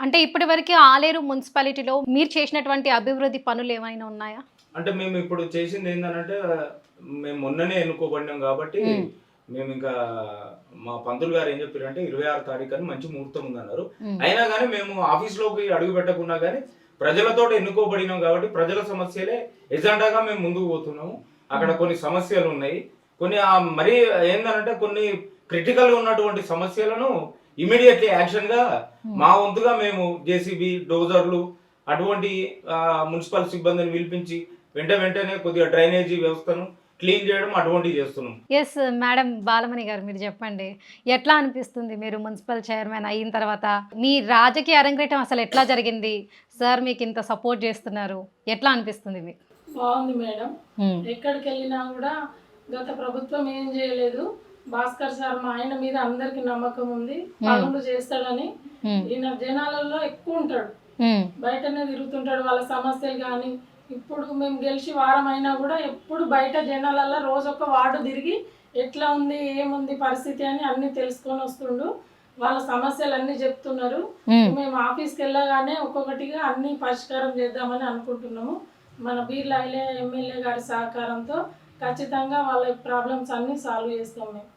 అంటే ఇప్పటి వరకు ఆలేరు మున్సిపాలిటీలో మీరు చేసినటువంటి అభివృద్ధి పనులు ఏమైనా ఉన్నాయా? అంటే మేము ఇప్పుడు చేసింది ఏందనంటే, మేము మొన్ననే ఎన్నుకోబడినాం కాబట్టి, హ్మ్. మేమింకా మా పంతులు గారు ఏం చెప్పారంటే 26 తారీఖని మంచి ముహూర్తం ఉందన్నారు. హ్మ్. అయినా గానీ మేము ఆఫీస్‌లోకి అడుగు పెట్టకున్నా గానీ, ప్రజలతోటి ఎన్నుకోబడినాం కాబట్టి, ప్రజల సమస్యలే ఎజెండాగా మేము ముందుకు పోతున్నాము. అక్కడ హ్మ్. కొన్ని సమస్యలున్నాయి. కొన్ని మరీ ఏందనంటే కొన్ని క్రిటికల్‌గా ఉన్నటువంటి సమస్యలను ఇమ్మీడియేట్‌లీ యాక్షన్‌గా హ్మ్. మా వంతుగా మేము జేసీబీ, డోజర్లు అటువంటి మున్సిపల్ సిబ్బందిని పిలిపించి వెంటనే కొద్దిగా డ్రైనేజీ వ్యవస్థను క్లీన్ చేయడం అటువంటివి చేస్తున్నాం. యెస్. మేడం బాలమణి గారు మీరు చెప్పండి. ఎట్లా అనిపిస్తుంది మీరు మున్సిపల్ చైర్మన్ అయిన తర్వాత? మీ రాజకీయ అరంగేట్రం అసలు ఎట్లా జరిగింది? సార్ మీకింత సపోర్ట్ చేస్తున్నారు. ఎట్లా అనిపిస్తుంది మీకు? బాగుంది మేడం. హ్మ్. ఎక్కడికెళ్ళినా గూడా గత ప్రభుత్వం ఏం జేయలేదు. భాస్కర్ సార్ మా ఆయన మీద అందరికి నమ్మకం ఉంది. హ్మ్. పనులు చేస్తాడని. హ్మ్. ఈయన జనాలలో ఎక్కువుంటాడు. హ్మ్. బయటనే తిరుగుతుంటాడు. వాళ్ళ సమస్యలు గానీ, ఇప్పుడు మేము గెలిచి వారమైనా గూడా ఎప్పుడు బయట జనాలల్ల రోజొక వార్డు తిరిగి ఎట్లా ఉంది, ఏముంది పరిస్థితి అని అన్నీ తెలుసుకొని వస్తుండు. వాళ్ళ సమస్యలన్నీ చెప్తున్నారు. హ్మ్. మేము ఆఫీస్‌కెళ్ళగానే ఒక్కొక్కటిగా అన్నీ పరిష్కారం చేద్దామని అనుకుంటున్నాము. మన బీర్లా ఎమ్మెల్యే గారి సహకారంతో ఖచ్చితంగా వాళ్ళ ప్రాబ్లమ్స్ అన్నీ సాల్వ్ చేస్తాం మేము.